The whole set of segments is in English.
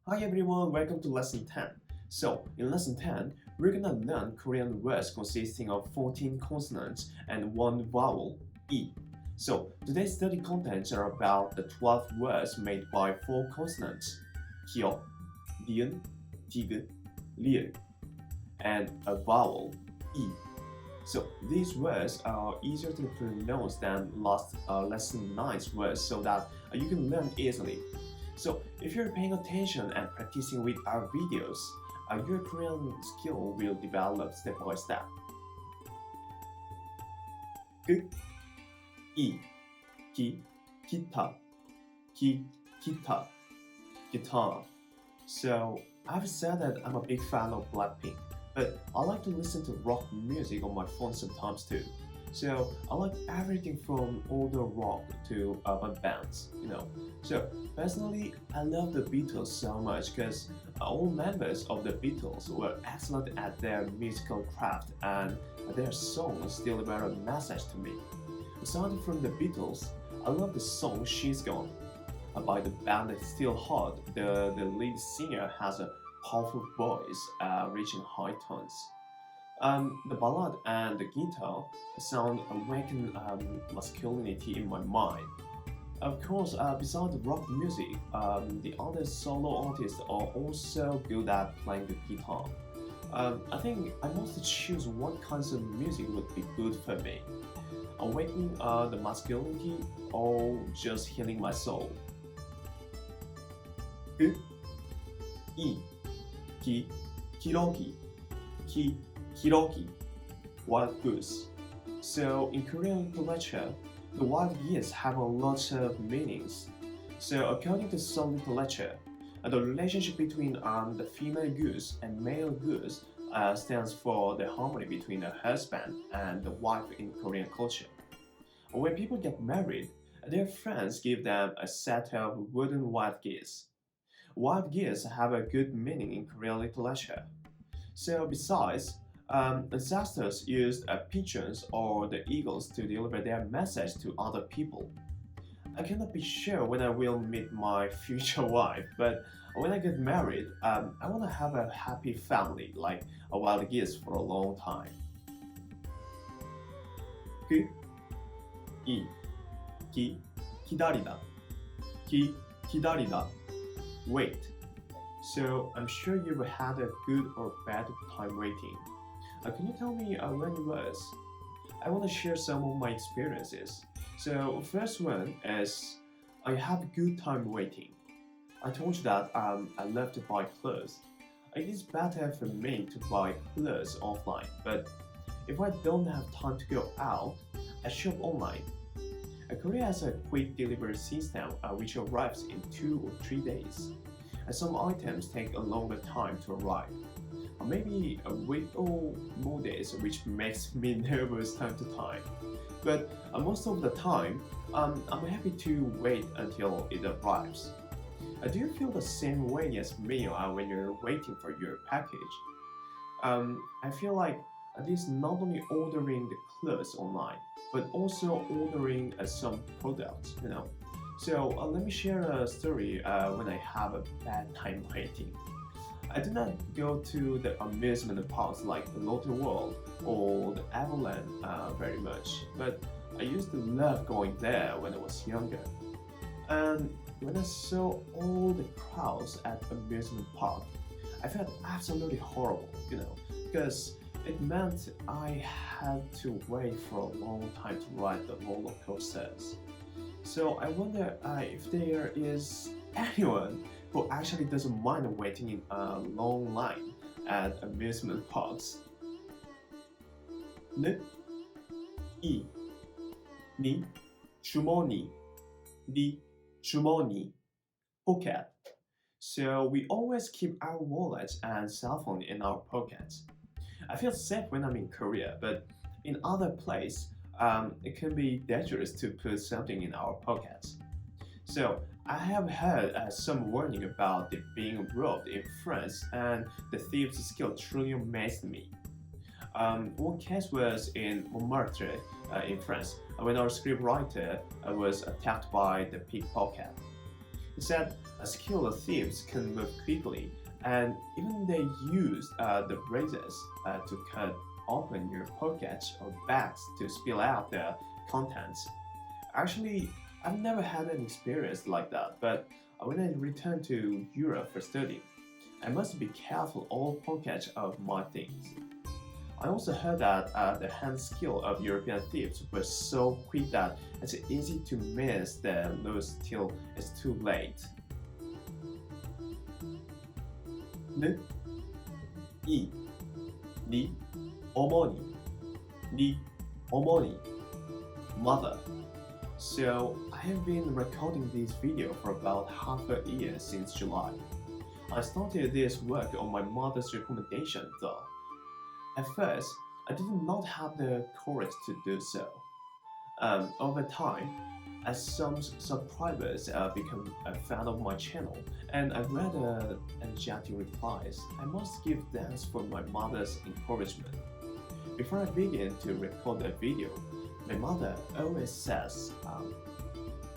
Hi everyone, welcome to lesson 10. So, in lesson 10, we're gonna learn Korean words consisting of 14 consonants and one vowel, E. So, today's study contents are about the 12 words made by 4 consonants, 기역, 니은, 디귿, 리을, and a vowel, E. So, these words are easier to pronounce than last lesson 9's words so that you can learn easily. So, if you're paying attention and practicing with our videos, your Korean skill will develop step by step. 그, 이, 기, 기타, 기타, guitar. So, I've said that I'm a big fan of Blackpink, but I like to listen to rock music on my phone sometimes too. So I like everything from older rock to urban bands, So personally, I love the Beatles so much because all members of the Beatles were excellent at their musical craft and their songs deliver a message to me. Aside from the Beatles, I love the song She's Gone by the band Still Hot. The lead singer has a powerful voice reaching high tones. The ballad and the guitar sound awaken masculinity in my mind. Of course, besides rock music, the other solo artists are also good at playing the guitar. I think I must choose what kinds of music would be good for me. Awakening the masculinity or just healing my soul. 그, 이, 기, 기러기, 기러기, wild goose. So in Korean literature, the wild geese have a lot of meanings. So according to some literature, the relationship between the female goose and male goose stands for the harmony between a husband and the wife in Korean culture. When people get married, their friends give them a set of wooden wild geese. Wild geese have a good meaning in Korean literature. So besides, ancestors used pigeons or the eagles to deliver their message to other people. I cannot be sure when I will meet my future wife, but when I get married, I want to have a happy family like a wild geese for a long time. 그, 이, 기다리다, 기다리다, wait. So I'm sure you've had a good or bad time waiting. Can you tell me when it was? I want to share some of my experiences. So first one is I have good time waiting. I told you that I love to buy clothes. It is better for me to buy clothes offline, but if I don't have time to go out, I shop online. Korea has a quick delivery system which arrives in 2 or 3 days. Some items take a longer time to arrive, maybe a week or more days, which makes me nervous time to time. But most of the time, I'm happy to wait until it arrives. Do you feel the same way as me when you're waiting for your package? I feel like this is not only ordering the clothes online, but also ordering some products. So let me share a story when I have a bad time waiting. I do not go to the amusement parks like the Lotte World or the Everland very much, but I used to love going there when I was younger. And when I saw all the crowds at amusement park, I felt absolutely horrible, because it meant I had to wait for a long time to ride the roller coasters. So I wonder if there is anyone who actually doesn't mind waiting in a long line at amusement parks. 느, 이, 니, 주머니, 니, 주머니, pocket. So we always keep our wallets and cell phone in our pockets. I feel safe when I'm in Korea, but in other places, it can be dangerous to put something in our pockets. So I have heard some warning about it being robbed in France, and the thieves' skill truly amazed me. One case was in Montmartre in France, when our scriptwriter was attacked by the pickpocket. He said skilled thieves can move quickly, and even they use the razors to cut open your pockets or bags to spill out the contents. Actually, I've never had an experience like that, but when I returned to Europe for study, I must be careful all pockets of my things. I also heard that the hand skill of European thieves was so quick that it's easy to miss the loot till it's too late. 느, 이, 니, 어머니, 니, 어머니, mother. So I have been recording this video for about half a year since July. I started this work on my mother's recommendation though. At first, I did not have the courage to do so. Over time, as some subscribers become a fan of my channel, and I read energetic replies, I must give thanks for my mother's encouragement. Before I begin to record the video, my mother always says,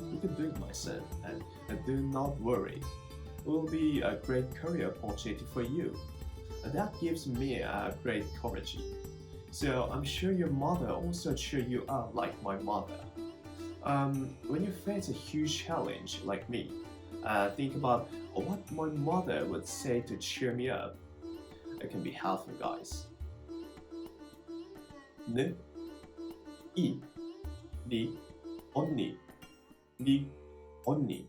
"You can do it, my son, and do not worry. It will be a great career opportunity for you." And that gives me a great courage. So I'm sure your mother also cheer you up like my mother. When you face a huge challenge like me, think about what my mother would say to cheer me up. It can be helpful, guys. 느, 이, 니, 언니, 니, 언니,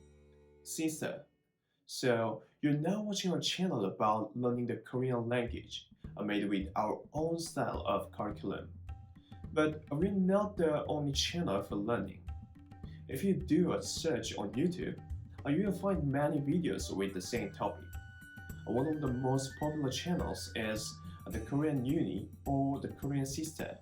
sister. So you're now watching a channel about learning the Korean language, made with our own style of curriculum. But we're not the only channel for learning. If you do a search on YouTube, you will find many videos with the same topic. One of the most popular channels is the Korean Uni or the Korean Sister.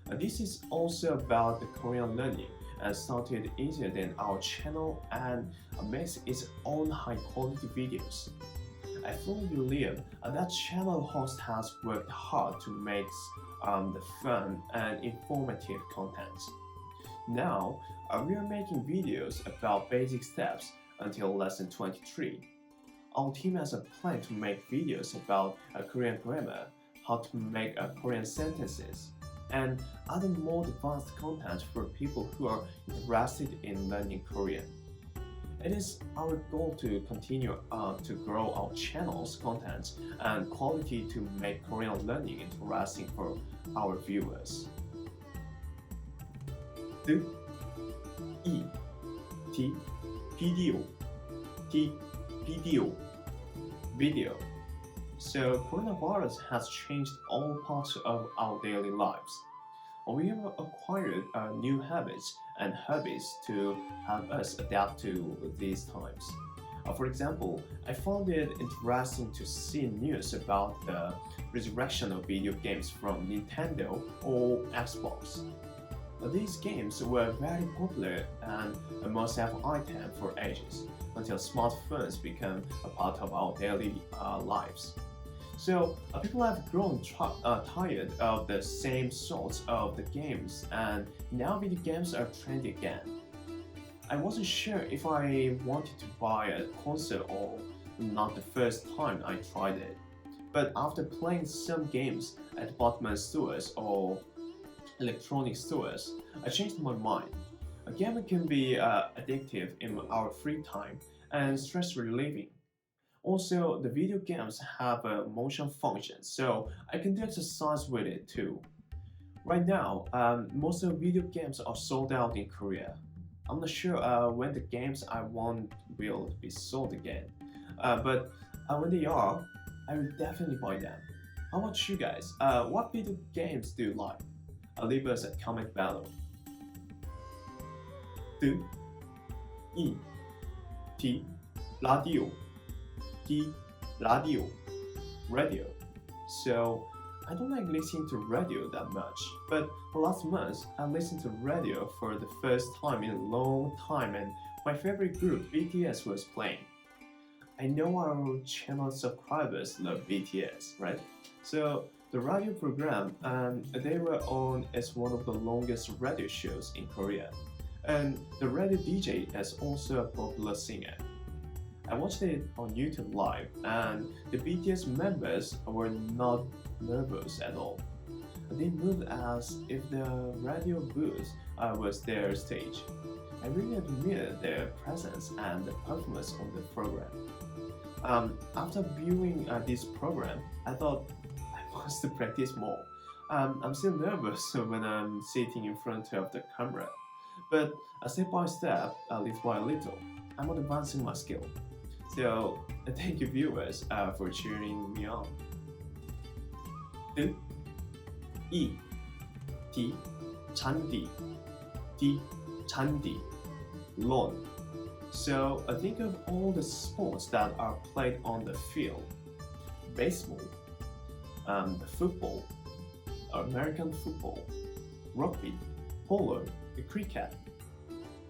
This is also about the Korean learning and started easier than our channel and makes its own high quality videos. I fully believe that channel host has worked hard to make the fun and informative content. Now, we are making videos about basic steps until lesson 23. Our team has a plan to make videos about Korean grammar, how to make Korean sentences, and other more advanced content for people who are interested in learning Korean. It is our goal to continue to grow our channel's content and quality to make Korean learning interesting for our viewers. 드, 이, 디, 비디오, 디, 비디오, video. So coronavirus has changed all parts of our daily lives. We have acquired new habits and hobbies to help us adapt to these times. For example, I found it interesting to see news about the resurrection of video games from Nintendo or Xbox. These games were very popular and a must-have item for ages until smartphones became a part of our daily lives. So people have grown tired of the same sorts of the games, and now video games are trendy again. I wasn't sure if I wanted to buy a console or not the first time I tried it, but after playing some games at department stores or electronic stores, I changed my mind. A game can be addictive in our free time and stress relieving. Also, the video games have a motion function, so I can do exercise with it too. Right now, most of the video games are sold out in Korea. I'm not sure when the games I want will be sold again, but when they are, I will definitely buy them. How about you guys? What video games do you like? Leave us a comment below. 드, 이, 디, 라디오, 디, 라디오, radio. So I don't like listening to radio that much, but last month I listened to radio for the first time in a long time, and my favorite group BTS was playing. I know our channel subscribers love BTS, right? So the radio program they were on is one of the longest radio shows in Korea, and the radio DJ is also a popular singer. I watched it on YouTube live, and the BTS members were not nervous at all. They moved as if the radio booth was their stage. I really admired their presence and the performance on the program. After viewing this program, I thought I must practice more. I'm still nervous when I'm sitting in front of the camera, but step by step, little by little, I'm advancing my skill. So thank you viewers for cheering me on. E D 잔디 D 잔디 lawn. So think of all the sports that are played on the field: baseball, football, American football, rugby, polo, cricket.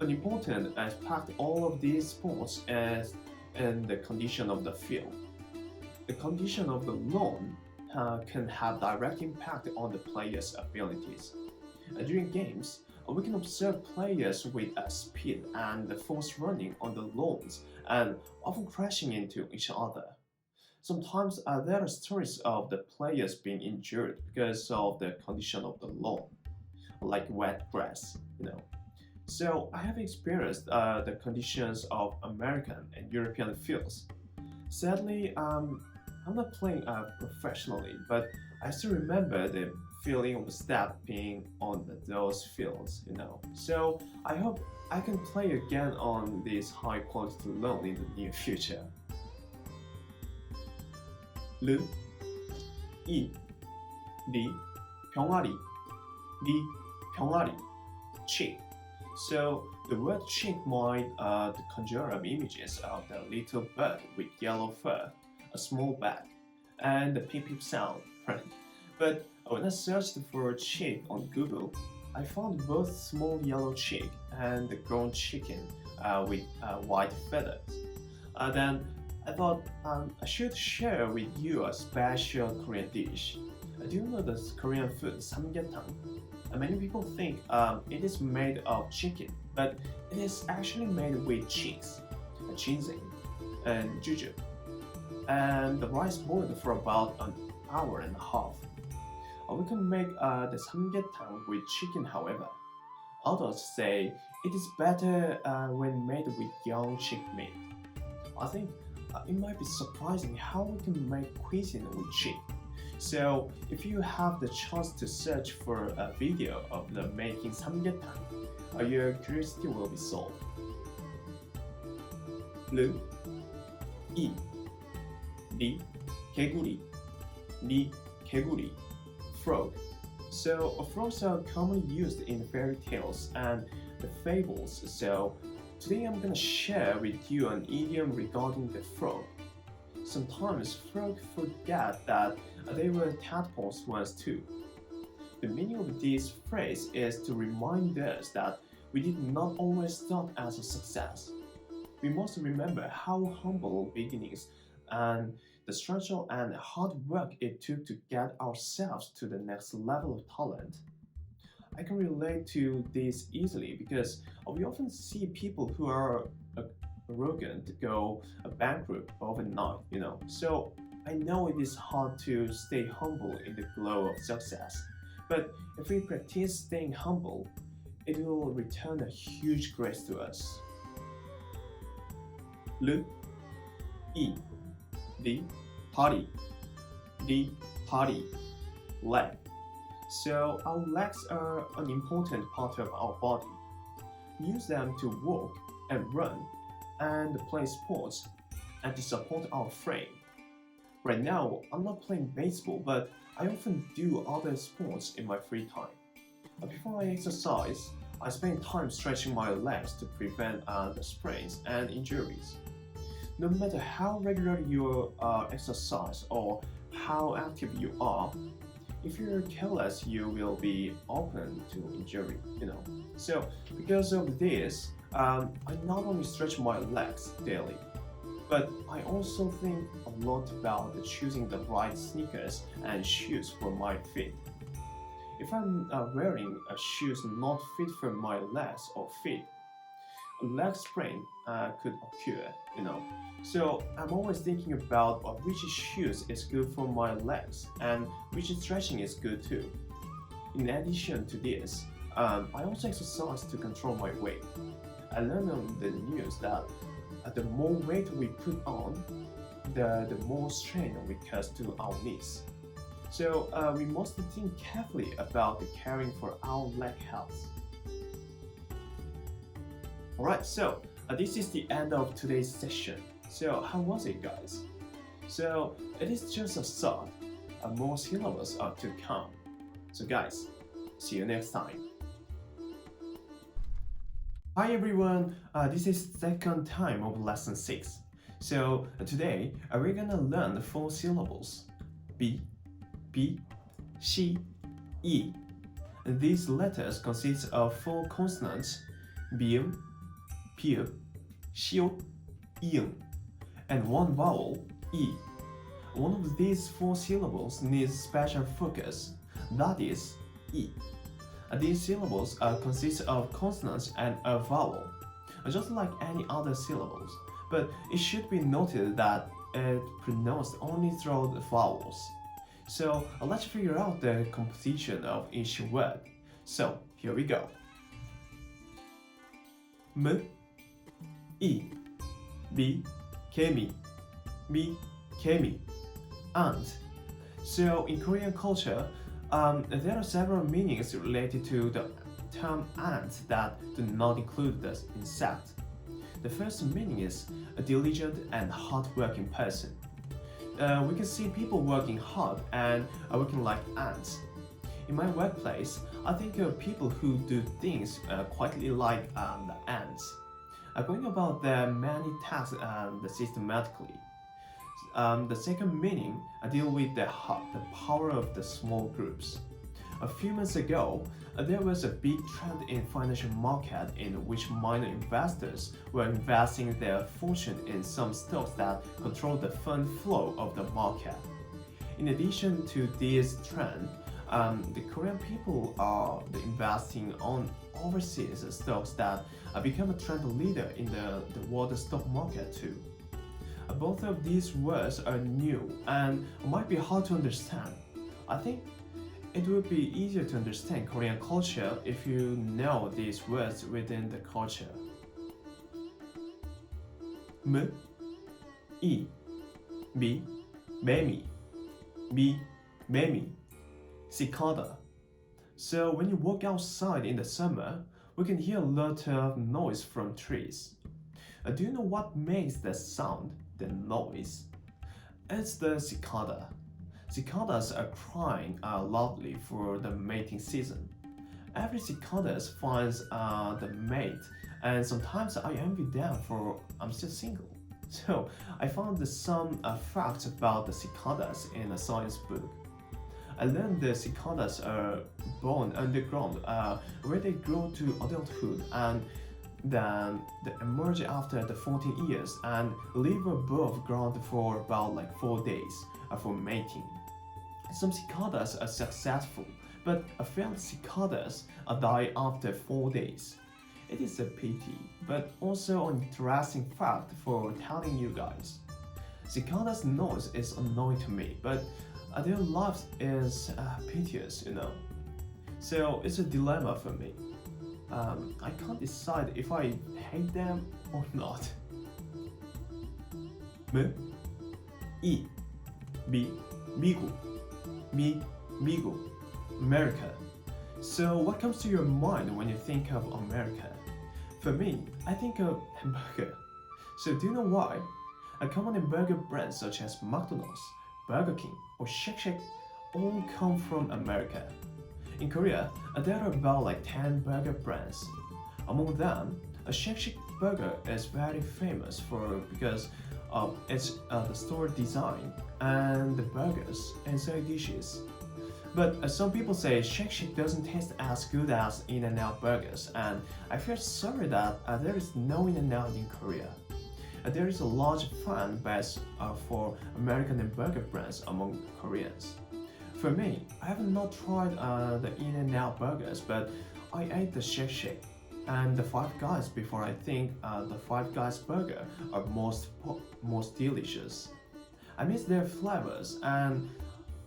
An important aspect of all of these sports is in the condition of the field. The condition of the lawn can have direct impact on the player's abilities. During games, we can observe players with speed and force running on the lawns and often crashing into each other. Sometimes there are stories of the players being injured because of the condition of the lawn, like wet grass. So I have experienced the conditions of American and European fields. Sadly, I'm not playing professionally, but I still remember the feeling of stepping on those fields. So I hope I can play again on this high quality lawn in the near future. 르, 이, 리, 병아리, 리, 병아리, chick. So the word chick might conjure up images of the little bird with yellow fur, a small back, and the peep peep sound, right? But when I searched for chick on Google, I found both small yellow chick and the grown chicken with white feathers. Then I thought I should share with you a special Korean dish. Do you know the Korean food samgyetang? Many people think it is made of chicken, but it is actually made with chicks, ginseng, and juju, and the rice boiled for about an hour and a half. We can make the samgyetang with chicken, however. Others say it is better when made with young chick meat. I think it might be surprising how we can make cuisine with chick. So if you have the chance to search for a video of the making samgyetang, your curiosity will be solved. 르, 이, 리, 개구리, 리, 개구리, frog. So frogs are commonly used in fairy tales and the fables. So today I'm gonna share with you an idiom regarding the frog. Sometimes frogs forget that they were tadpoles once too. The meaning of this phrase is to remind us that we did not always start as a success. We must remember how humble beginnings and the struggle and hard work it took to get ourselves to the next level of talent. I can relate to this easily because we often see people who are arrogant go bankrupt overnight. So I know it is hard to stay humble in the glow of success, but if we practice staying humble, it will return a huge grace to us. 르, 이, 리, 다리, 리, 다리, leg. So our legs are an important part of our body. We use them to walk and run and play sports and to support our frame. Right now, I'm not playing baseball, but I often do other sports in my free time. Before I exercise, I spend time stretching my legs to prevent the sprains and injuries. No matter how regular you exercise or how active you are, if you're careless, you will be open to injury. So because of this, I not only stretch my legs daily, but I also think a lot about choosing the right sneakers and shoes for my feet. If I'm wearing shoes not fit for my legs or feet, a leg sprain could occur, you know. So I'm always thinking about which shoes is good for my legs and which stretching is good too. In addition to this, I also exercise to control my weight. I learned on the news that the more weight we put on, the more strain we cause to our knees. So we must think carefully about the caring for our leg health. Alright, so this is the end of today's session. So how was it, guys? So it is just a start. More syllables are to come. So guys, see you next time. Hi everyone, this is second time of lesson 6. So today we're gonna learn the 4 syllables. B, B, C, E. These letters consist of 4 consonants, bium, piu, xiu, iu, and 1 vowel, e. One of these 4 syllables needs special focus, that is, e. These syllables consist of consonants and a vowel, just like any other syllables, but it should be noted that it pronounced only through the vowels. So let's figure out the composition of each word. So here we go. M, E, B, kemi, mi, kemi, ant. So in Korean culture, there are several meanings related to the term ant that do not include the insect. The first meaning is a diligent and hard-working person. We can see people working hard and working like ants. In my workplace, I think of people who do things quietly like the ants, going about their many tasks systematically. The second meaning deal with the power of the small groups. A few months ago, there was a big trend in financial market in which minor investors were investing their fortune in some stocks that control the fund flow of the market. In addition to this trend, the Korean people are investing on overseas stocks that become a trend leader in the world stock market too. Both of these words are new and might be hard to understand. I think it would be easier to understand Korean culture if you know these words within the culture. M, E, B, 매미, mi, 매미, cicada. So when you walk outside in the summer, we can hear a lot of noise from trees. Do you know what makes the sound, the noise? It's the cicada. Cicadas are crying loudly for the mating season. Every cicada finds the mate, and sometimes I envy them for I'm still single. So I found some facts about the cicadas in a science book. I learned the cicadas are born underground where they grow to adulthood and then they emerge after the 14 years and live above ground for about 4 days for mating. Some cicadas are successful, but failed cicadas die after 4 days. It is a pity, but also an interesting fact for telling you guys. Cicadas' noise is annoying to me, but their life is piteous, you know. So it's a dilemma for me. I can't decide if I hate them or not. M, E, B, 미국, Mi, 미국, America. So what comes to your mind when you think of America? For me, I think of hamburger. So do you know why? A common hamburger brands such as McDonald's, Burger King, or Shake Shack all come from America. In Korea, there are about 10 burger brands. Among them, a Shake Shack burger is very famous because of its the store design and the burgers and side dishes. But some people say Shake Shack doesn't taste as good as In-N-Out burgers, and I feel sorry that there is no In-N-Out in Korea. There is a large fan base for American and burger brands among Koreans. For me, I have not tried the In-N-Out burgers, but I ate the Shake Shack. and the Five Guys before I think the Five Guys burger are most delicious. I miss their flavors and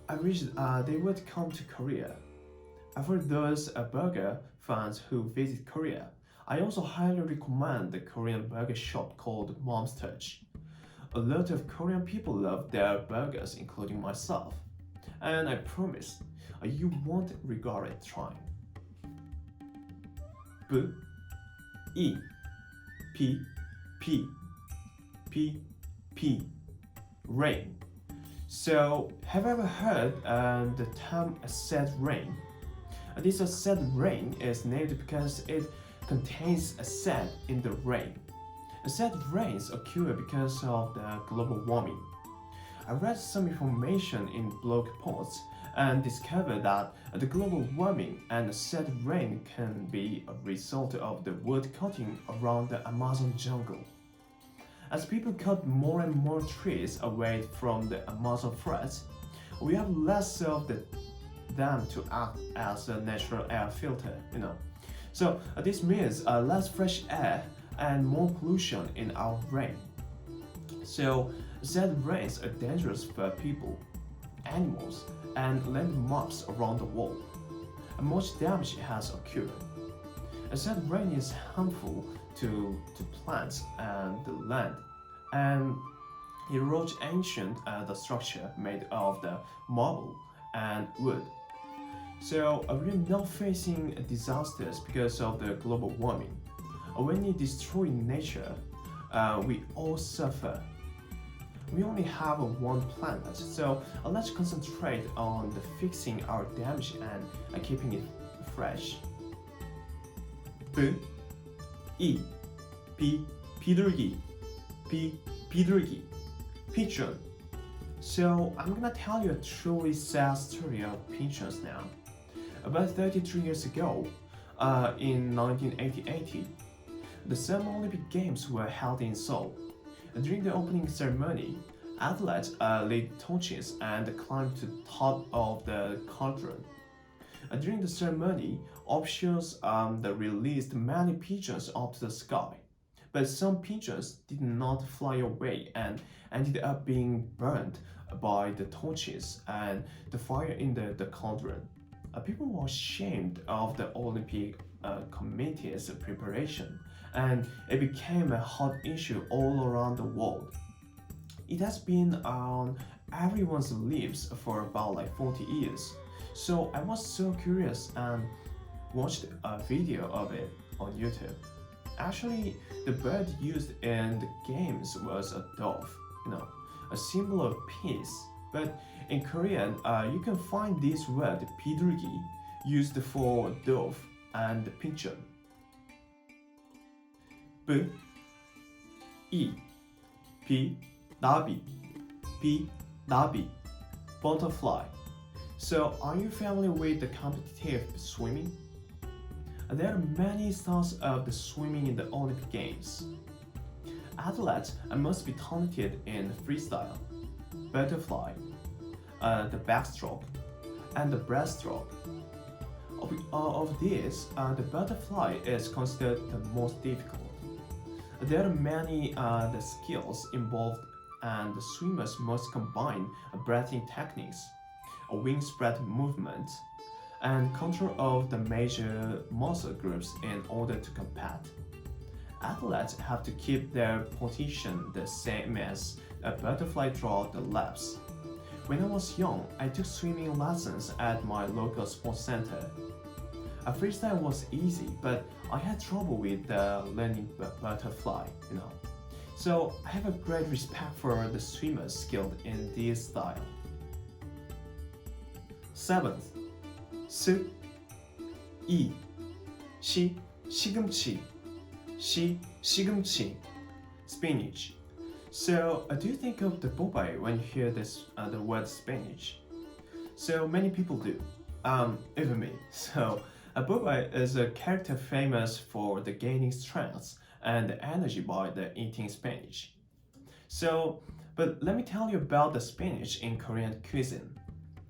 I wish they would come to Korea. For those burger fans who visit Korea, I also highly recommend the Korean burger shop called Mom's Touch. A lot of Korean people love their burgers, including myself, and I promise you won't regret trying. B, E, P, P, P, P, rain. So, have you ever heard the term acid rain? This acid rain is named because it contains acid in the rain. Acid rains occur because of the global warming. I read some information in blog posts and discovered that the global warming and acid rain can be a result of the wood cutting around the Amazon jungle. As people cut more and more trees away from the Amazon forest, we have less of them to act as a natural air filter, So this means less fresh air and more pollution in our rain. So acid rains are dangerous for people, animals, and landmarks around the world. Much damage has occurred. Acid rain is harmful to plants and the land, and erodes ancient the structure made of the marble and wood. So we're now facing disasters because of the global warming. When you destroy nature, we all suffer. We only have one planet, so let's concentrate on fixing our damage and keeping it fresh. B, E, P, 비둘기, P, 비둘기, pigeon. So I'm gonna tell you a truly sad story of pigeons now. About 33 years ago, in 1980, the Summer Olympic Games were held in Seoul. During the opening ceremony, athletes lit torches and climbed to the top of the cauldron. During the ceremony, officials released many pigeons up to the sky, but some pigeons did not fly away and ended up being burned by the torches and the fire in the cauldron. People were ashamed of the Olympic Committee's preparation, and it became a hot issue all around the world. It has been on everyone's lips for about 40 years, so I was so curious and watched a video of it on YouTube. Actually, the bird used in the games was a dove, a symbol of peace. But in Korean, you can find this word 비둘기 used for dove and pigeon. B, E, P, 나비, P, 나비, butterfly. So, are you familiar with the competitive swimming? There are many styles of the swimming in the Olympic Games. Athletes must be talented in freestyle, butterfly, the backstroke, and the breaststroke. Of these, the butterfly is considered the most difficult. There are many the skills involved, and the swimmers must combine breathing techniques, a wing spread movement, and control of the major muscle groups in order to compete. Athletes have to keep their position the same as a butterfly throughout the laps. When I was young, I took swimming lessons at my local sports center. Freestyle was easy, but I had trouble with learning butterfly, So I have a great respect for the swimmers skilled in this style. 7th, 스, 이, 시, 시금치, 시금치, spinach. So, do you think of the bobai when you hear the word spinach? So many people do, even me. So, a bobai is a character famous for the gaining strength and energy by the eating spinach. So, but let me tell you about the spinach in Korean cuisine.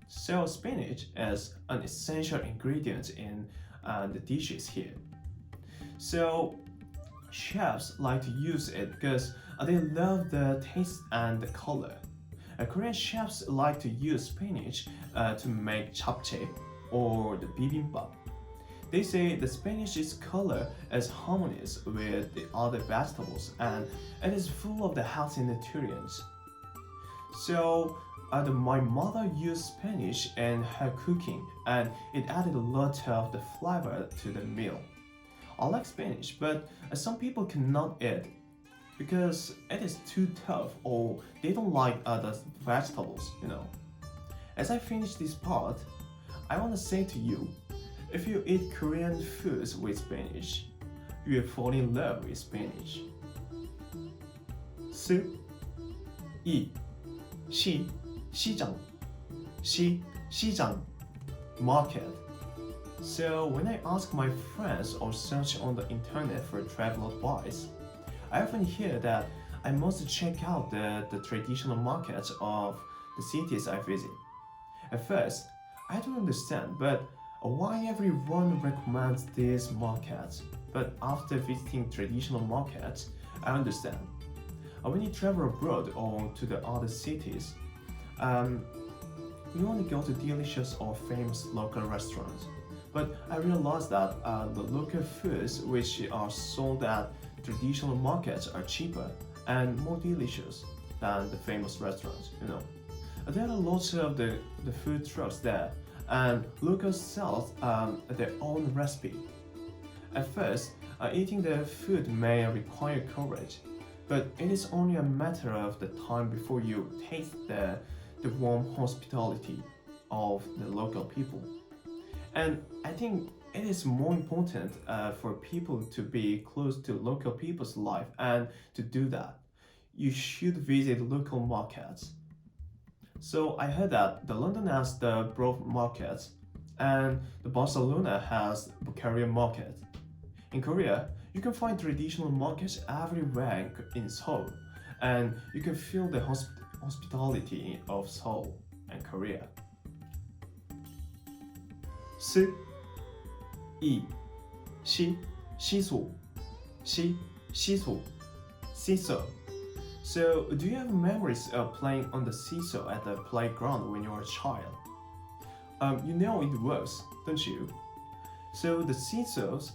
So, spinach is an essential ingredient in the dishes here. So chefs like to use it because they love the taste and the color. Korean chefs like to use spinach to make japchae or the bibimbap. They say the spinach's color is harmonious with the other vegetables and it is full of the healthy nutrients. So my mother used spinach in her cooking and it added a lot of the flavor to the meal. I like spinach, but some people cannot eat because it is too tough or they don't like other vegetables, As I finish this part, I want to say to you, if you eat Korean foods with spinach, you will fall in love with spinach. 스, 이, 시, 시장, 시장, market. So when I ask my friends or search on the internet for travel advice, I often hear that I must check out the traditional markets of the cities I visit. At first, I don't understand, but why everyone recommends these markets. But after visiting traditional markets, I understand. When you travel abroad or to the other cities, you only go to delicious or famous local restaurants. But I realized that the local foods which are sold at traditional markets are cheaper and more delicious than the famous restaurants, There are lots of the food trucks there, and locals sell their own recipe. At first, eating the food may require courage, but it is only a matter of the time before you taste the warm hospitality of the local people. And I think it is more important for people to be close to local people's life, and to do that, you should visit local markets. So I heard that the London has the Broad Market, and the Barcelona has Bulgaria Market. In Korea, you can find traditional markets everywhere in Seoul, and you can feel the hospitality of Seoul and Korea. 스, 이, 시, 시소, 시소, seesaw. So, do you have memories of playing on the seesaw at the playground when you were a child? You know it works, don't you? So the seesaws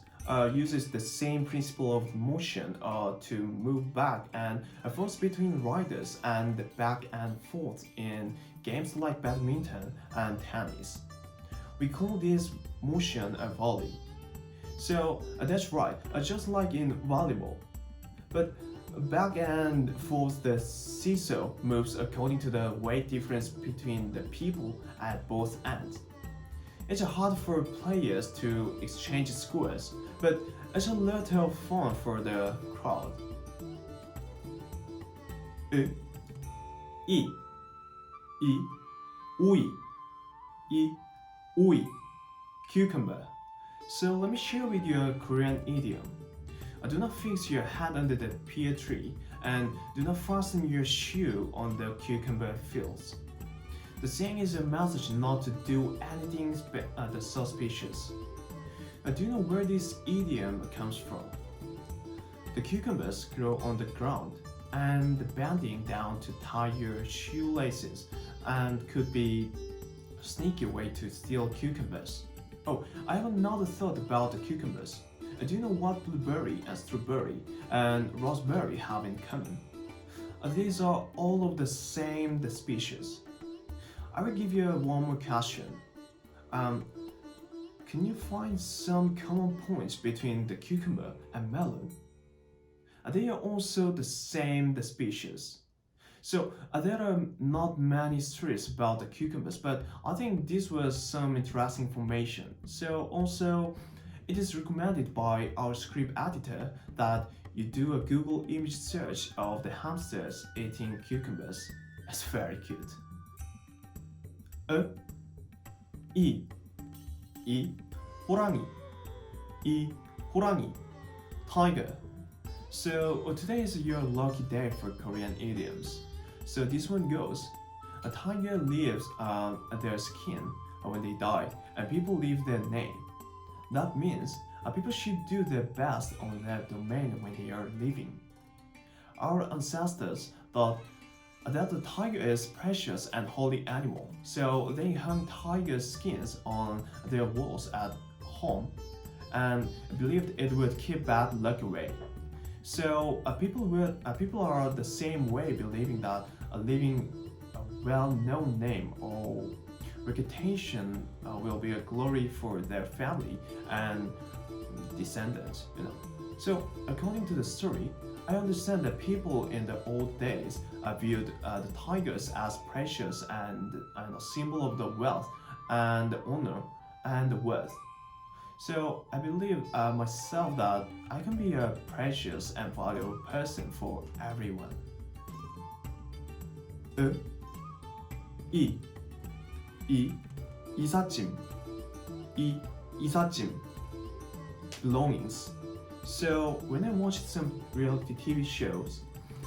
uses the same principle of motion to move back and forth between riders and back and forth in games like badminton and tennis. We call this motion a volley. So that's right, just like in volleyball. But back and forth the seesaw moves according to the weight difference between the people at both ends. It's hard for players to exchange scores, but it's a lot of fun for the crowd. 의, 이, 오이, 오이, cucumber. So let me share with you a Korean idiom. Do not fix your head under the pear tree, and do not fasten your shoe on the cucumber fields. The saying is a message not to do anything suspicious. Do you know where this idiom comes from? The cucumbers grow on the ground, and bending down to tie your shoelaces and could be a sneaky way to steal cucumbers. Oh, I have another thought about the cucumbers. Do you know what blueberry and strawberry and raspberry have in common? These are all of the same species. I will give you one more question. Can you find some common points between the cucumber and melon? They are also the same species. So there are not many stories about the cucumbers, but I think this was some interesting information. So also, it is recommended by our script editor that you do a Google image search of the hamsters eating cucumbers. It's very cute. 이, 호랑이, 호랑이, tiger. So today is your lucky day for Korean idioms. So this one goes: a tiger leaves their skin when they die, and people leave their name. That means People should do their best on their domain when they are living. Our ancestors thought that the tiger is precious and holy animal, so they hung tiger skins on their walls at home and believed it would keep bad luck away. So people are the same way, believing that leaving a well-known name or reputation will be a glory for their family and descendants. So according to the story, I understand that people in the old days viewed the tigers as precious and a symbol of the wealth and honor and worth. So I believe myself that I can be a precious and valuable person for everyone. 이삿짐, 이삿짐, belongings. So when I watched some reality TV shows,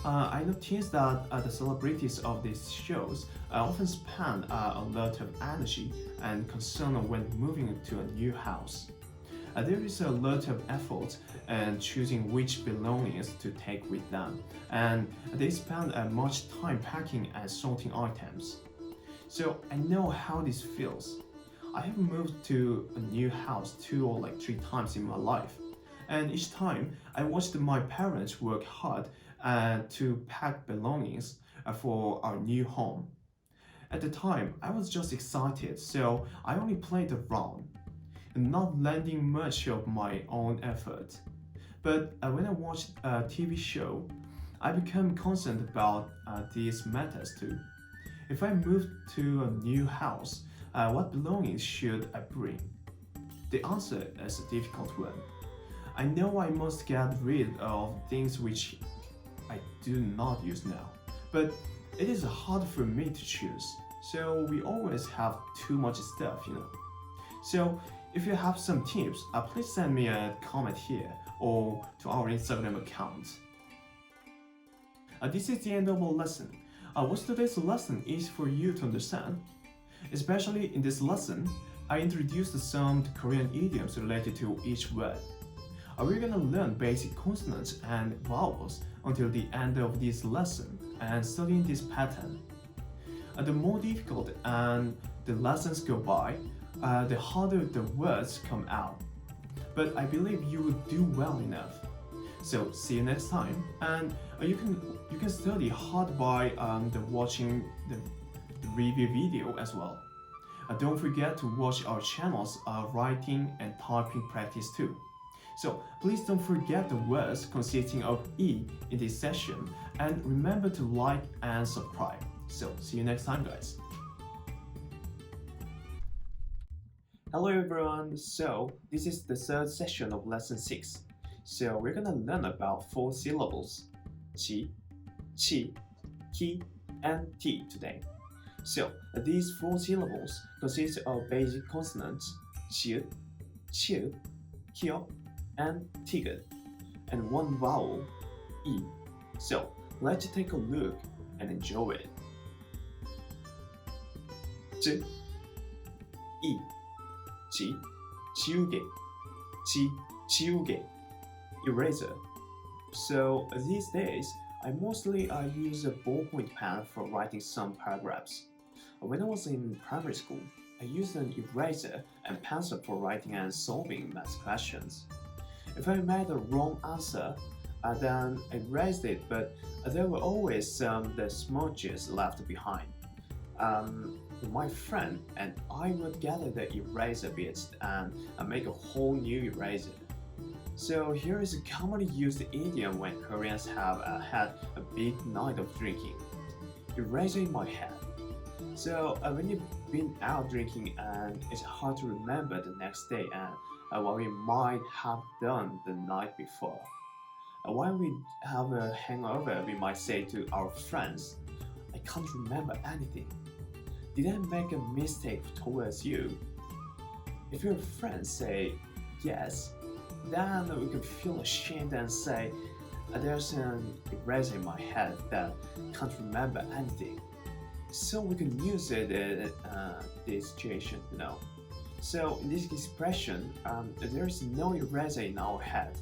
I noticed that the celebrities of these shows often spend a lot of energy and concern when moving to a new house. There is a lot of effort in choosing which belongings to take with them, and they spend much time packing and sorting items. So I know how this feels. I have moved to a new house 2 or 3 times in my life, and each time I watched my parents work hard to pack belongings for our new home. At the time, I was just excited, so I only played around, not lending much of my own effort. But when I watched a TV show, I became concerned about these matters too. If I moved to a new house, what belongings should I bring? The answer is a difficult one. I know I must get rid of things which I do not use now, but it is hard for me to choose. So we always have too much stuff. So if you have some tips, please send me a comment here or to our Instagram account. This is the end of our lesson. What today's lesson is for you to understand. Especially in this lesson, I introduced some Korean idioms related to each word. We're gonna learn basic consonants and vowels until the end of this lesson and studying this pattern. The more difficult and the lessons go by, the harder the words come out. But I believe you will do well enough. So see you next time, and you can study hard by watching the review video as well. Don't forget to watch our channels writing and typing practice too. So please don't forget the words consisting of E in this session, and remember to like and subscribe. So see you next time, guys. Hello everyone, so this is the third session of lesson 6. So we're gonna learn about 4 syllables, chi, chi, ki, and ti today. So these 4 syllables consist of basic consonants, chi, chi, kyo, and tigger, and 1 vowel, e. So let's take a look and enjoy it. 지, 이, 지, 지우개, 지, 지우개, eraser. So these days, I mostly use a ballpoint pen for writing some paragraphs. When I was in primary school, I used an eraser and pencil for writing and solving math questions. If I made a wrong answer, then I erased it, but there were always some the smudges left behind. My friend and I would gather the eraser bits and make a whole new eraser. So here is a commonly used idiom when Koreans have had a big night of drinking. Eraser in my head. So when you've been out drinking and it's hard to remember the next day and what we might have done the night before. When we have a hangover, we might say to our friends, I can't remember anything. Did I make a mistake towards you? If your friends say yes, then we can feel ashamed and say, there's an eraser in my head that can't remember anything. So we can use it in this situation, So in this expression, there is no eraser in our head.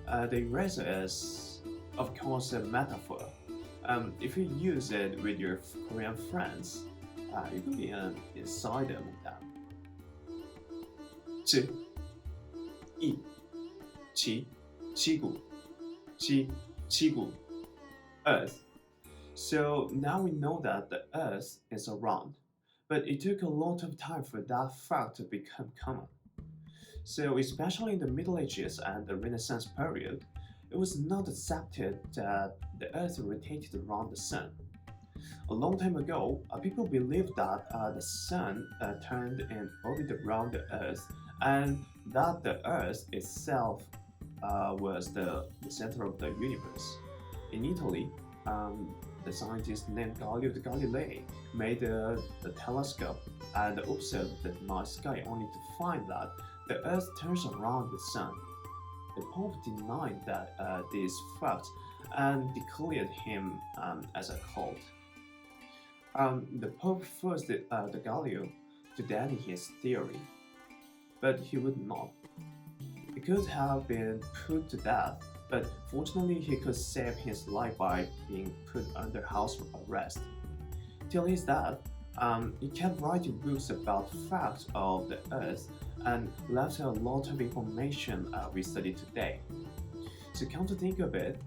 The eraser is, of course, a metaphor. If you use it with your Korean friends, you can be an insider among them. 知, 意, 其, 七股, 七, 七股, Earth. So now we know that the Earth is around, but it took a lot of time for that fact to become common. So especially in the Middle Ages and the Renaissance period, it was not accepted that the Earth rotated around the Sun. A long time ago, people believed that the Sun turned in orbit around the Earth, and that the Earth itself was the center of the universe. In Italy, the scientist named Galileo Galilei made the telescope and observed the night sky only to find that the Earth turns around the Sun. The Pope denied that this fact and declared him as a cult. The Pope forced the Galileo to deny his theory, but he would not. He could have been put to death, but fortunately he could save his life by being put under house arrest. Till his death, he kept writing books about facts of the Earth and left a lot of information we study today. So come to think of it,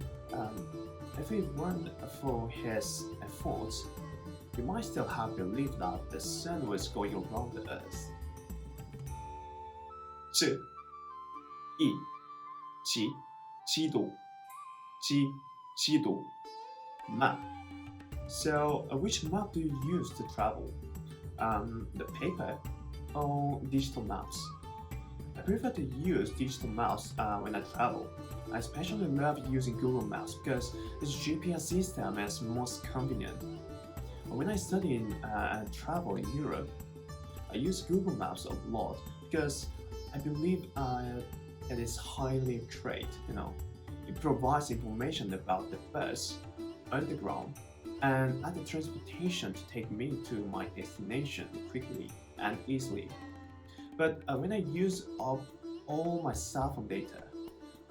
if it weren't for his efforts, we might still have believed that the Sun was going around the Earth. 知, 意, 其, 七度, 七, 七度, map. So, which map do you use to travel? The paper or digital maps? I prefer to use digital maps when I travel. I especially love using Google Maps because its GPS system is most convenient. When I study and travel in Europe, I use Google Maps a lot because I believe it is highly accurate. It provides information about the bus, underground, and other transportation to take me to my destination quickly and easily. But when I use up all my cell phone data,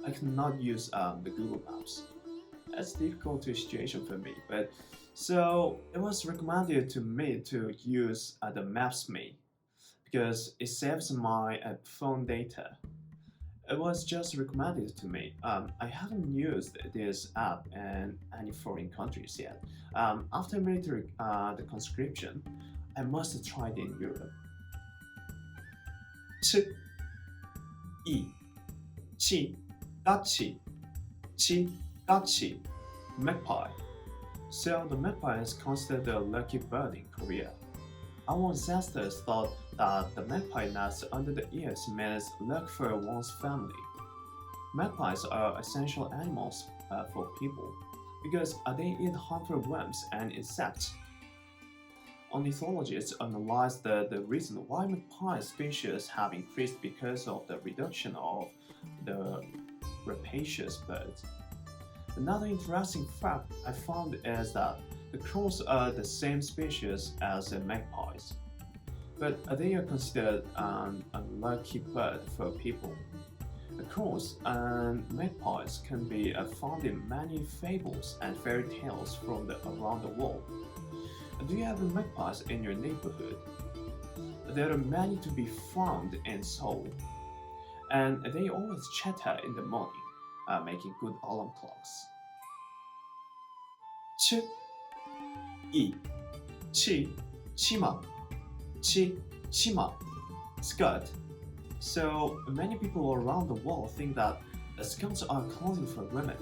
I cannot use the Google Maps. That's a difficult situation for me, but so it was recommended to me to use the Maps.me because it saves my phone data. It was just recommended to me. I haven't used this app in any foreign countries yet. After military the conscription, I must try it in Europe. 吃, 意, 气, 까치, 七, 까치, magpie. So the magpie is considered a lucky bird in Korea. Our ancestors thought that the magpie nest under the ears meant luck for one's family. Magpies are essential animals for people because they eat harmful worms and insects. Ornithologists analyzed the reason why magpie species have increased because of the reduction of the rapacious birds. Another interesting fact I found is that the crows are the same species as the magpies, but they are considered an unlucky bird for people. The crows and magpies can be found in many fables and fairy tales from around the world. Do you have magpies in your neighborhood? There are many to be found in Seoul, and they always chatter in the morning, making good alarm clocks. 吃, 意, 气, 치마, 치마, skirt. So many people around the world think that skirts are clothing for women,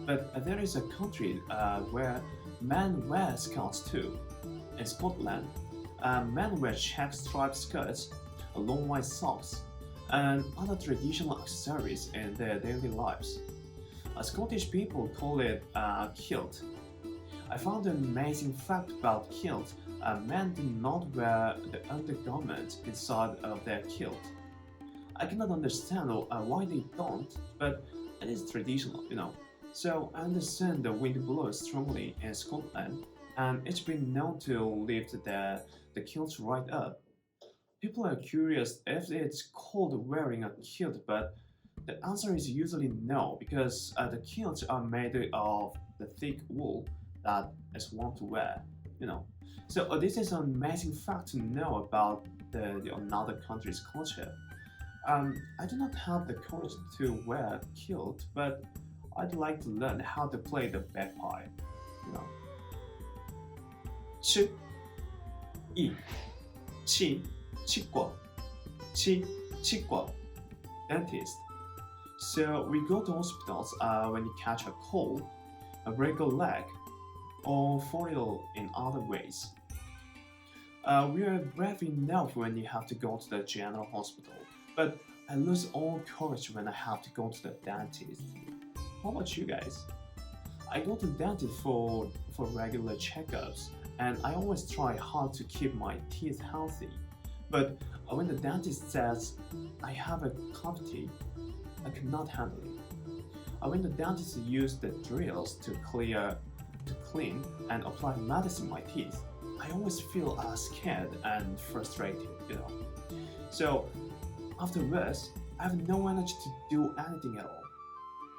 but there is a country where men wear skirts too. In Scotland, men wear check striped skirts, long white socks, and other traditional accessories in their daily lives. Scottish people call it kilt. I found an amazing fact about kilt. Men do not wear the undergarment inside of their kilt. I cannot understand why they don't, but it is traditional, So I understand the wind blows strongly in Scotland, and it's been known to lift the kilt right up. People are curious if it's cold wearing a kilt, but the answer is usually no because the kilts are made of the thick wool that is warm to wear. You know. So this is an amazing fact to know about the another country's culture. I do not have the courage to wear a kilt, but I'd like to learn how to play the bagpipe. You know. 吃一气 치과, chi, 치과, dentist. So we go to hospitals when you catch a cold, break a leg, or fall ill in other ways. We are brave enough when you have to go to the general hospital, but I lose all courage when I have to go to the dentist. How about you guys? I go to the dentist for regular checkups, and I always try hard to keep my teeth healthy. But when the dentist says I have a cavity, I cannot handle it. When the dentist uses the drills to clean and apply medicine in my teeth, I always feel scared and frustrated, you know. So afterwards, I have no energy to do anything at all.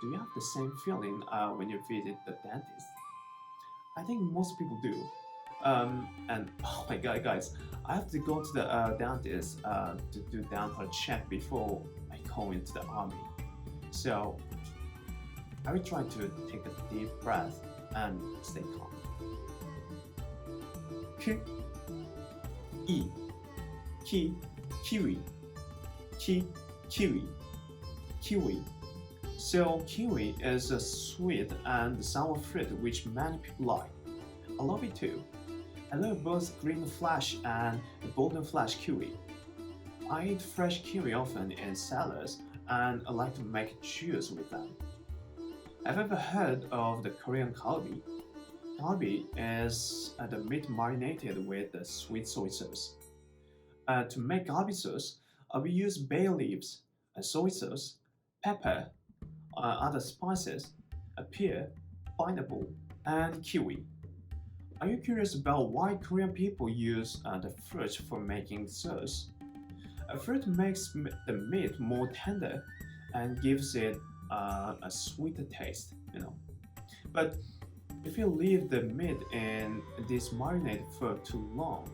Do you have the same feeling when you visit the dentist? I think most people do. And oh my god, guys, I have to go to the dentist to do dental check before I go into the army. So I will try to take a deep breath and stay calm. K, E, ki, kiwi, ki, kiwi, kiwi. So kiwi is a sweet and sour fruit which many people like. I love it too. I love both green flesh and golden flesh kiwi. I eat fresh kiwi often in salads and I like to make juice with them. Have you ever heard of the Korean galbi? Galbi is the meat marinated with the sweet soy sauce. To make galbi sauce, we use bay leaves, soy sauce, pepper, other spices, a pear, pineapple, and kiwi. Are you curious about why Korean people use the fruit for making sauce? Fruit makes the meat more tender and gives it a sweeter taste, you know. But if you leave the meat in this marinade for too long,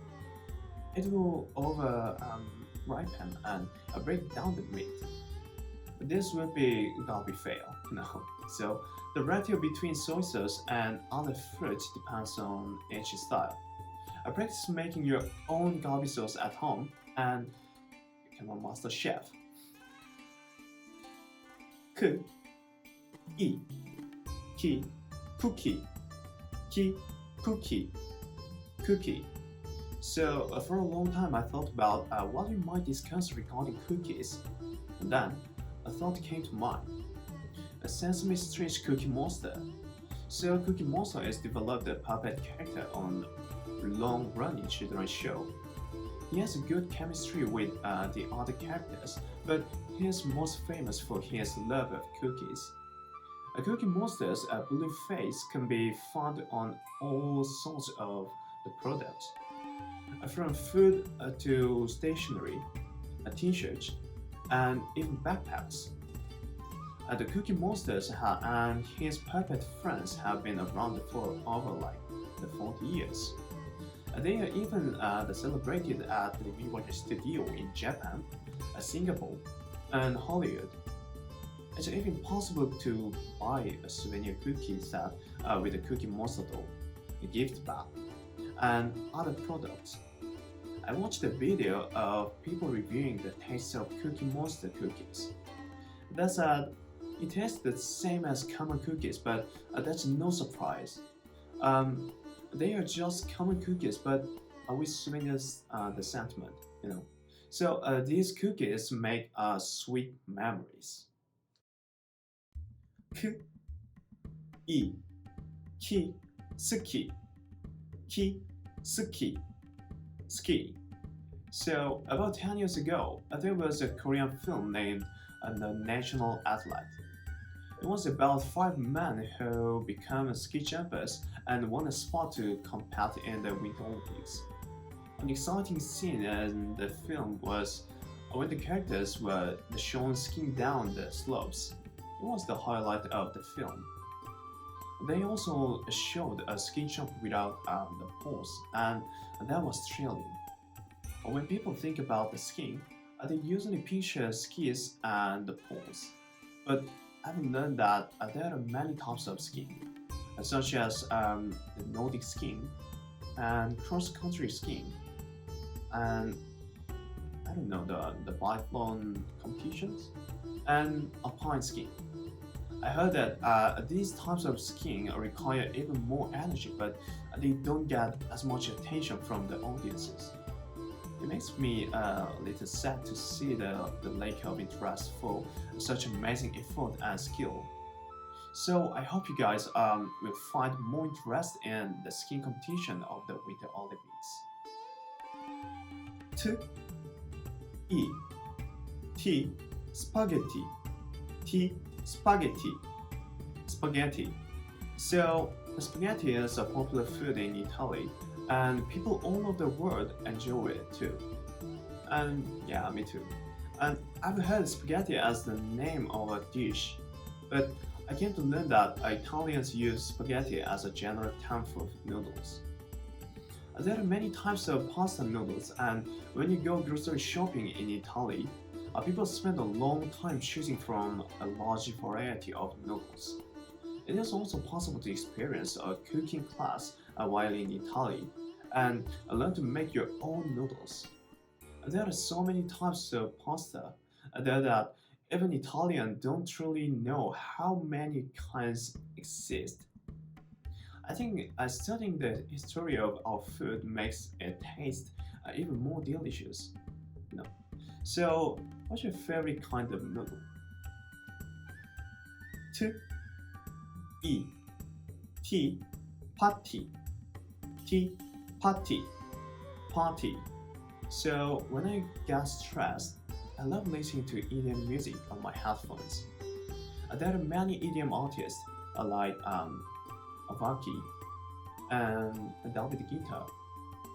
it will ripen and break down the meat. This will be galbi fail, you know. So the ratio between soy sauce and other fruits depends on each style. Practice making your own galbi sauce at home and become a master chef. K, E, ki, cookie, ki, cookie, cookie. So for a long time I thought about what we might discuss regarding cookies. And then a thought came to mind. A Sesame Street Cookie Monster. So Cookie Monster is developed a puppet character on long-running children's show. He has a good chemistry with the other characters, but he is most famous for his love of cookies. A Cookie Monster's blue face can be found on all sorts of the products, from food to stationery, t-shirts, and even backpacks. The Cookie Monsters and his puppet friends have been around for over like 40 years. They are even celebrated at the Universal Studio in Japan, Singapore, and Hollywood. It's even possible to buy a souvenir cookie set with a Cookie Monster doll, a gift bag, and other products. I watched a video of people reviewing the taste of Cookie Monster cookies. They said it tastes the same as common cookies, but that's no surprise. They are just common cookies, but with souvenirs the sentiment, you know. So these cookies make sweet memories. K, E, ki, ski, ki, ski, ski. So about 10 years ago, there was a Korean film named The National Athlete. It was about 5 men who became ski jumpers and won a spot to compete in the Winter Olympics. An exciting scene in the film was when the characters were shown skiing down the slopes. It was the highlight of the film. They also showed a ski jump without the poles, and that was thrilling. When people think about the skiing, they usually picture skis and the poles. But I've learned that there are many types of skiing, such as the Nordic skiing and cross-country skiing, and I don't know the biathlon competitions and alpine skiing. I heard that these types of skiing require even more energy, but they don't get as much attention from the audiences. It makes me a little sad to see the lack of interest for such amazing effort and skill. So I hope you guys will find more interest in the skiing competition of the Winter Olympics. 2. E. T. Spaghetti. T. Spaghetti. Spaghetti. So, spaghetti is a popular food in Italy, and people all over the world enjoy it too. And yeah, me too. And I've heard spaghetti as the name of a dish, but I came to learn that Italians use spaghetti as a general term for noodles. There are many types of pasta noodles, and when you go grocery shopping in Italy, people spend a long time choosing from a large variety of noodles. It is also possible to experience a cooking class while in Italy and learn to make your own noodles. There are so many types of pasta that even Italians don't truly know how many kinds exist. I think studying the history of our food makes it taste even more delicious. You know. So, what's your favorite kind of noodle? 2. E. T. Party. T. Party. Party. So, when I get stressed, I love listening to EDM music on my headphones. There are many EDM artists like Avaki and David Guetta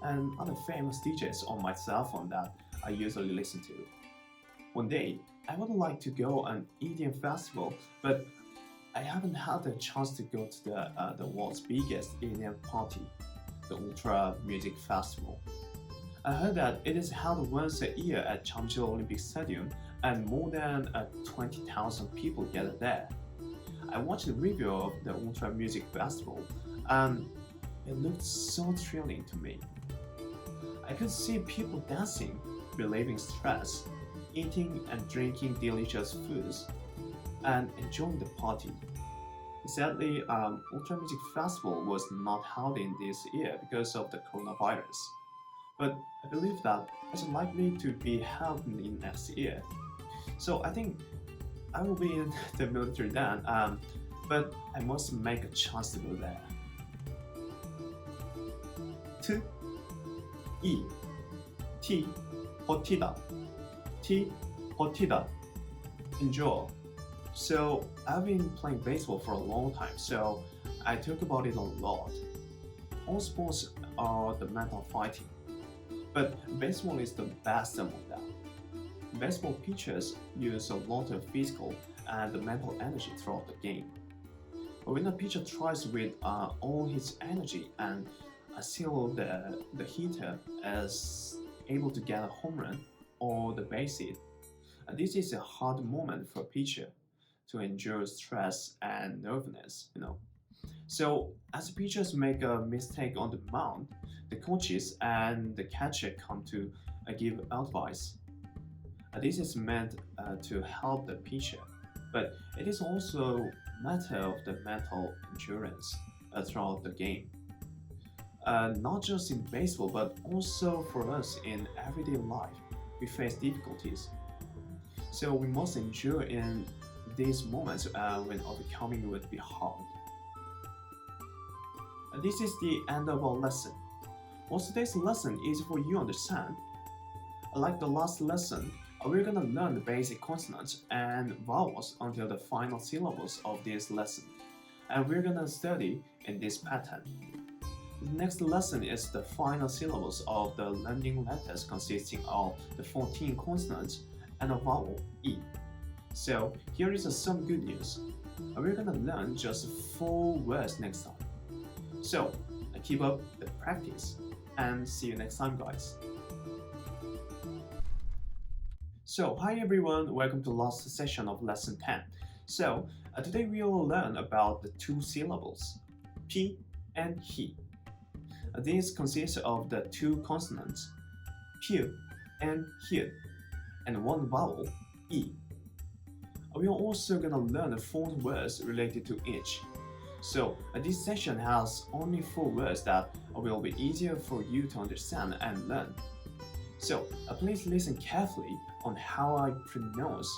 and other famous DJs on my cell phone that I usually listen to. One day, I would like to go an EDM festival, but I haven't had the chance to go to the world's biggest EDM party, the Ultra Music Festival. I heard that it is held once a year at Changchun Olympic Stadium, and more than 20,000 people gather there. I watched the review of the Ultra Music Festival, and it looked so thrilling to me. I could see people dancing, relieving stress, eating and drinking delicious foods, and enjoying the party. Sadly, Ultra Music Festival was not held in this year because of the coronavirus. But I believe that it's likely to be held in next year. So I think I will be in the military then, but I must make a chance to go there. 2. E. T. Partida. T. Partida. Enjoy. So I've been playing baseball for a long time, so I talk about it a lot. All sports are the mental fighting, but baseball is the best among them. Baseball pitchers use a lot of physical and mental energy throughout the game. But when a pitcher tries with all his energy and still the hitter is able to get a home run or the base hit, this is a hard moment for a pitcher to endure stress and nervousness. So as pitchers make a mistake on the mound, the coaches and the catcher come to give advice. This is meant to help the pitcher, but it is also a matter of the mental endurance throughout the game. Not just in baseball, but also for us in everyday life, we face difficulties. So we must endure in these moments when overcoming would be hard. This is the end of our lesson. Was today's lesson easy for you to understand? Like the last lesson, we're gonna learn the basic consonants and vowels until the final syllables of this lesson, and we're gonna study in this pattern. The next lesson is the final syllables of the learning letters consisting of the 14 consonants and a vowel E. So here is some good news. We're gonna learn just 4 words next time. So keep up the practice and see you next time, guys. So hi everyone, welcome to last session of lesson 10. So today we will learn about the 2 syllables, P and he. These consist of the 2 consonants, P and he, and 1 vowel, E. We are also gonna learn 4 words related to each. So this session has only 4 words that will be easier for you to understand and learn. So please listen carefully on how I pronounce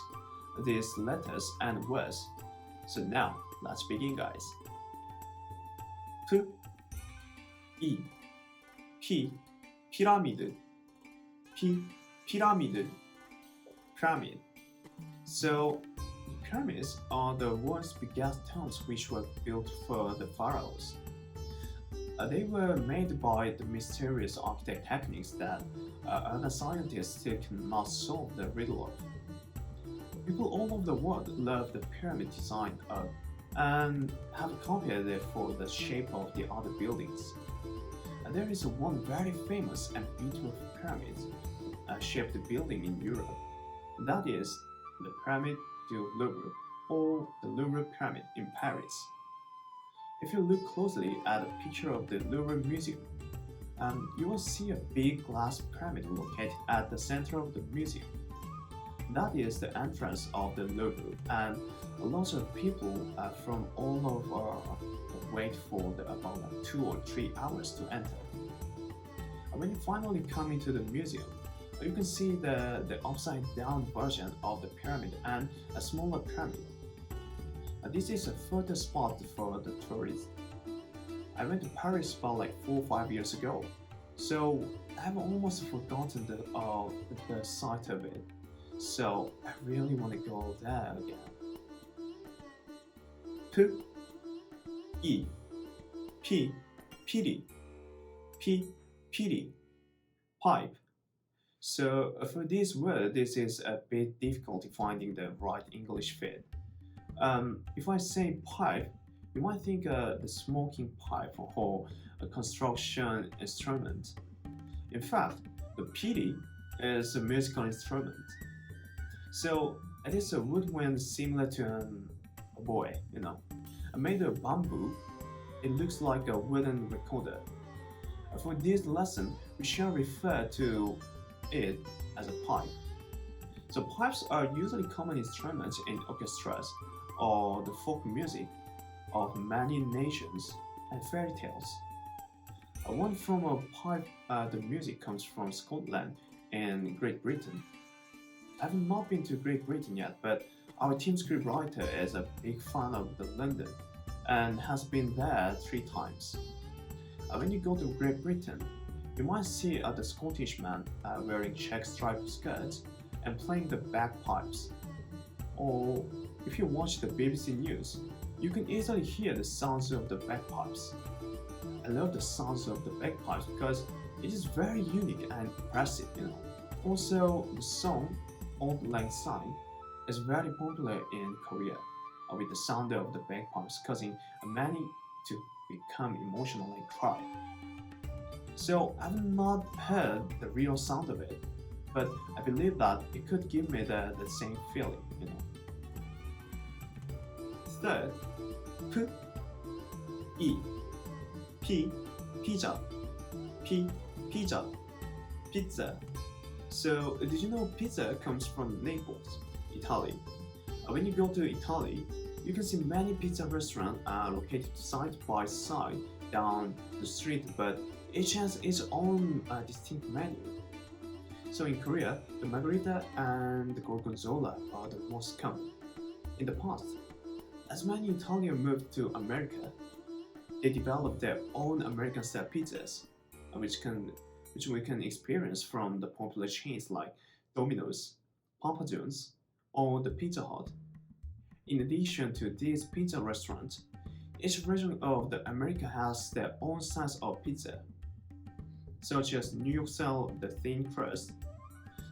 these letters and words. So now let's begin, guys. P, E, P, 피라미드, P, 피라미드, pyramid. So pyramids are the world's biggest tombs which were built for the pharaohs. They were made by the mysterious architect techniques that other scientists still cannot solve the riddle of. People all over the world love the pyramid design and have copied it for the shape of the other buildings. There is one very famous and beautiful pyramid-shaped building in Europe. That is the Pyramid du Louvre, or the Louvre Pyramid in Paris. If you look closely at a picture of the Louvre Museum, you will see a big glass pyramid located at the center of the museum. That is the entrance of the Louvre, and lots of people from all over wait for about 2 or 3 hours to enter. When you finally come into the museum, you can see the upside down version of the pyramid and a smaller pyramid. This is a photo spot for the tourists. I went to Paris about like 4 or 5 years ago, so I've almost forgotten the site of it. So I really want to go there again. P, E, P, pity, P, pity, pipe. So for this word, this is a bit difficult finding the right English fit. If I say pipe, you might think the smoking pipe or a construction instrument. In fact, the pity is a musical instrument. So it is a woodwind similar to a boy, made of bamboo. It looks like a wooden recorder. For this lesson, we shall refer to it as a pipe. So pipes are usually common instruments in orchestras or the folk music of many nations and fairy tales. One form of pipe the music comes from Scotland and Great Britain. I have not been to Great Britain yet, but our team scriptwriter is a big fan of London and has been there 3 times. When you go to Great Britain, you might see the Scottish man wearing check striped skirts and playing the bagpipes. Or if you watch the BBC News, you can easily hear the sounds of the bagpipes. I love the sounds of the bagpipes because it is very unique and impressive, Also, the song Auld Lang Syne is very popular in Korea, with the sound of the bagpipes causing many to become emotional and cry. So I've not heard the real sound of it, but I believe that it could give me the same feeling, Third, P, E, P, pizza, P, pizza, pizza. So did you know pizza comes from Naples, Italy? When you go to Italy, you can see many pizza restaurants located side by side down the street, but each has its own distinct menu. So in Korea, the margherita and the gorgonzola are the most common. In the past, as many Italians moved to America, they developed their own American-style pizzas, which we can experience from the popular chains like Domino's, Papa John's, or the Pizza Hut. In addition to these pizza restaurants, Each region of the America has their own size of pizza, such as New York style the thin crust,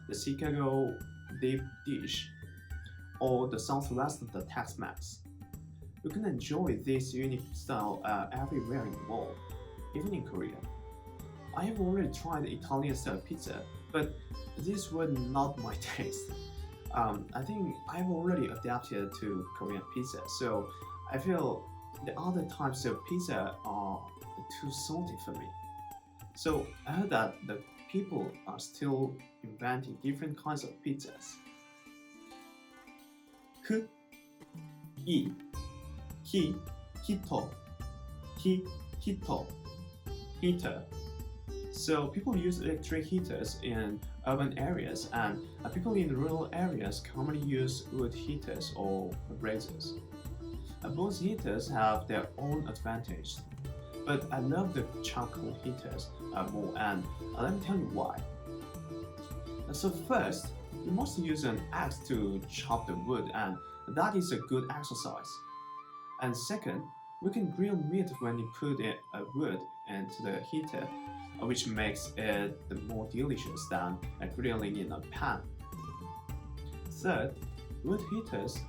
the Chicago deep dish, or the Southwest the Tex-Mex. You can enjoy this unique style everywhere in the world, even in Korea. I have already tried Italian style pizza, but this was not my taste. I think I've already adapted to Korean pizza, so I feel the other types of pizza are too salty for me. So I heard that the people are still inventing different kinds of pizzas. H, I, he, hito, he, hito, heater. So people use electric heaters in urban areas, and people in rural areas commonly use wood heaters or braziers. Both heaters have their own advantages, but I love the charcoal heaters more, and let me tell you why. So first, you must use an axe to chop the wood, and that is a good exercise. And second, we can grill meat when you put a wood into the heater, which makes it more delicious than grilling in a pan. Third, wood heaters'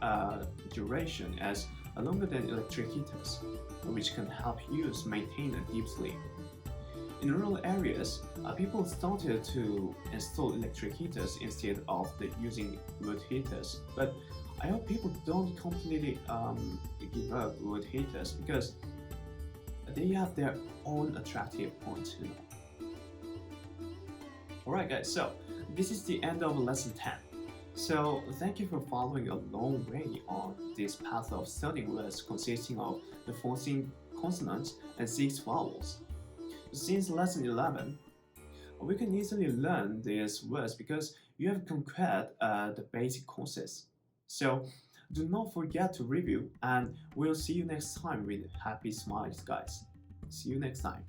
duration is longer than electric heaters, which can help you maintain a deep sleep. In rural areas, people started to install electric heaters instead of using wood heaters. But I hope people don't completely give up wood heaters because they have their own attractive points. Alright guys, so this is the end of lesson 10. So thank you for following along way on this path of studying words consisting of the 14 consonants and 6 vowels. Since lesson 11, we can easily learn these words because you have conquered the basic concepts. So do not forget to review, and we'll see you next time with happy smiles guys. See you next time.